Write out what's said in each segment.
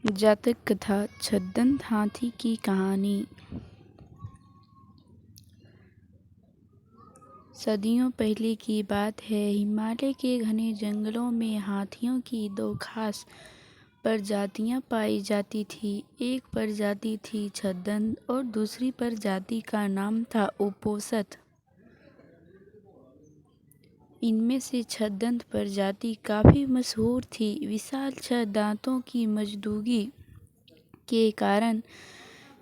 जातक कथा छद्मनाथ हाथी की कहानी। सदियों पहले की बात है। हिमालय के घने जंगलों में हाथियों की दो खास प्रजातियां पाई जाती थी। एक प्रजाति थी छद्मनाथ और दूसरी प्रजाति का नाम था उपोषित। इनमें से छद्मनाथ प्रजाति काफ़ी मशहूर थी। विशाल 6 दांतों की मौजूदगी के कारण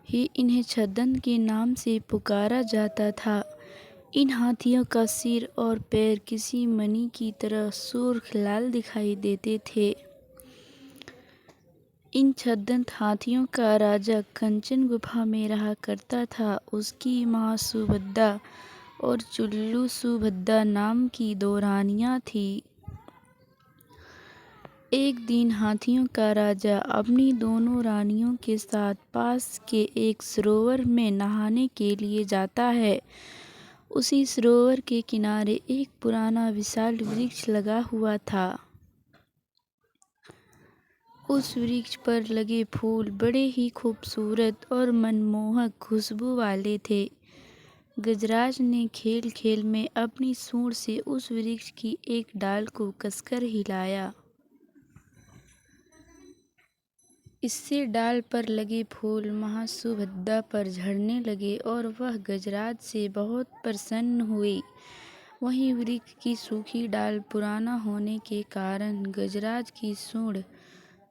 ही इन्हें छद्मनाथ के नाम से पुकारा जाता था। इन हाथियों का सिर और पैर किसी मणि की तरह सुर्ख लाल दिखाई देते थे। इन छद्मनाथ हाथियों का राजा कंचन गुफा में रहा करता था। उसकी माँ सुभद्रा और चुल्लू सुभद्रा नाम की 2 रानियां थीं। एक दिन हाथियों का राजा अपनी दोनों रानियों के साथ पास के एक सरोवर में नहाने के लिए जाता है। उसी सरोवर के किनारे एक पुराना विशाल वृक्ष लगा हुआ था। उस वृक्ष पर लगे फूल बड़े ही खूबसूरत और मनमोहक खुशबू वाले थे। गजराज ने खेल खेल में अपनी सूंड से उस वृक्ष की एक डाल को कसकर हिलाया। इससे डाल पर लगे फूल मां सुभद्रा पर झड़ने लगे और वह गजराज से बहुत प्रसन्न हुई। वहीं वृक्ष की सूखी डाल पुराना होने के कारण गजराज की सूंड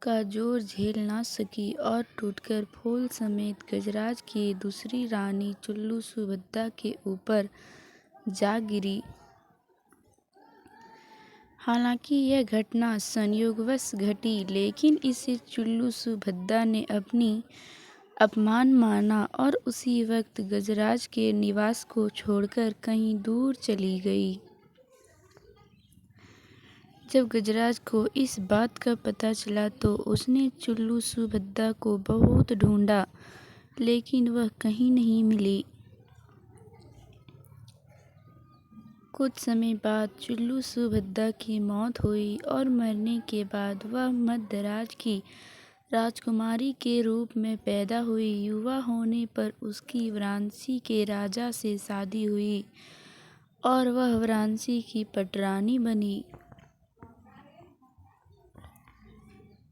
का जोर झेल ना सकी और टूटकर फूल समेत गजराज की दूसरी रानी चुल्लू सुभद्रा के ऊपर जा गिरी। हालांकि यह घटना संयोगवश घटी, लेकिन इसे चुल्लू सुभद्रा ने अपनी अपमान माना और उसी वक्त गजराज के निवास को छोड़कर कहीं दूर चली गई। जब गजराज को इस बात का पता चला तो उसने चुल्लू सुभद्रा को बहुत ढूंढा, लेकिन वह कहीं नहीं मिली। कुछ समय बाद चुल्लू सुभद्रा की मौत हुई और मरने के बाद वह मध्यराज की राजकुमारी के रूप में पैदा हुई। युवा होने पर उसकी वाराणसी के राजा से शादी हुई और वह वाराणसी की पटरानी बनी।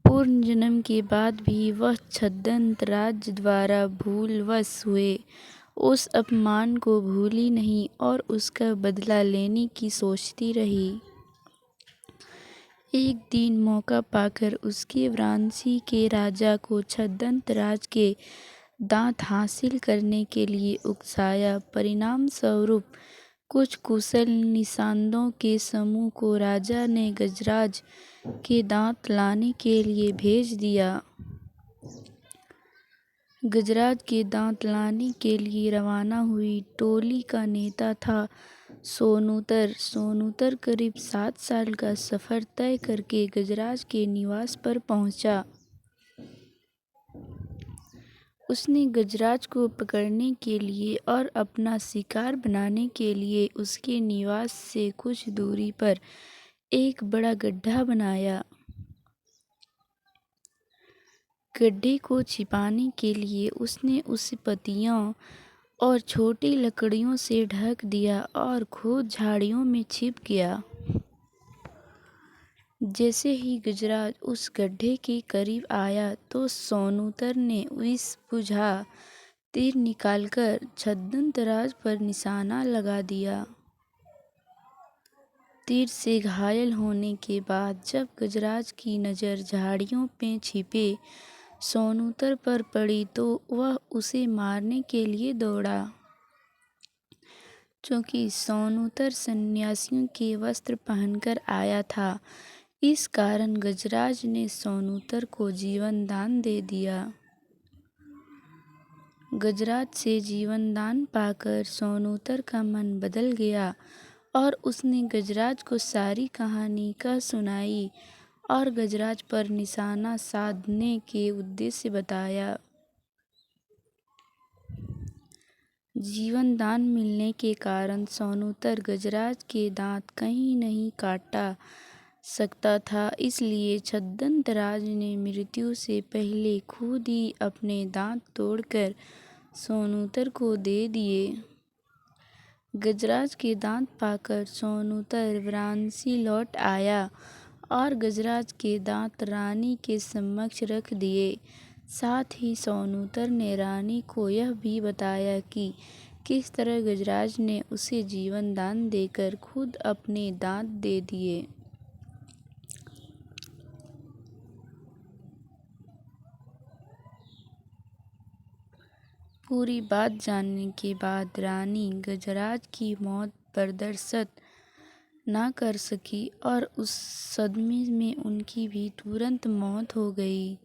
पूर्व जन्म के बाद भी वह छद्मनाथ राज्य द्वारा भूलवश हुए उस अपमान को भूली नहीं और उसका बदला लेने की सोचती रही। एक दिन मौका पाकर उसके वाराणसी के राजा को छद्मनाथ राज के दांत हासिल करने के लिए उकसाया। परिणाम स्वरूप कुछ कुशल निषादों के समूह को राजा ने गजराज के दांत लाने के लिए भेज दिया। गजराज के दांत लाने के लिए रवाना हुई टोली का नेता था सोनूतर। सोनूतर करीब 7 साल का सफ़र तय करके गजराज के निवास पर पहुंचा। उसने गजराज को पकड़ने के लिए और अपना शिकार बनाने के लिए उसके निवास से कुछ दूरी पर एक बड़ा गड्ढा बनाया। गड्ढे को छिपाने के लिए उसने उसे पत्तियों और छोटी लकड़ियों से ढक दिया और खुद झाड़ियों में छिप गया। जैसे ही गजराज उस गड्ढे के करीब आया तो सोनूतर ने विष बुझा तीर निकालकर छद्मनाथ राज पर निशाना लगा दिया। तीर से घायल होने के बाद जब गजराज की नज़र झाड़ियों में छिपे सोनूतर पर पड़ी तो वह उसे मारने के लिए दौड़ा। चूंकि सोनूतर सन्यासियों के वस्त्र पहनकर आया था, इस कारण गजराज ने सोनूतर को जीवन दान दे दिया। गजराज से जीवन दान पाकर सोनूतर का मन बदल गया और उसने गजराज को सारी कहानी कह सुनाई और गजराज पर निशाना साधने के उद्देश्य बताया। जीवन दान मिलने के कारण सोनूतर गजराज के दांत कहीं नहीं काटा। सकता था, इसलिए छद्मराज ने मृत्यु से पहले खुद ही अपने दांत तोड़कर सोनूतर को दे दिए। गजराज के दांत पाकर सोनूतर वाराणसी लौट आया और गजराज के दांत रानी के समक्ष रख दिए। साथ ही सोनूतर ने रानी को यह भी बताया कि किस तरह गजराज ने उसे जीवन दान देकर खुद अपने दांत दे दिए। पूरी बात जानने के बाद रानी गजराज की मौत बर्दाश्त ना कर सकी और उस सदमे में उनकी भी तुरंत मौत हो गई।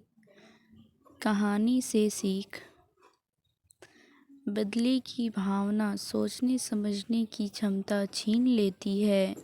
कहानी से सीख: बदले की भावना सोचने समझने की क्षमता छीन लेती है।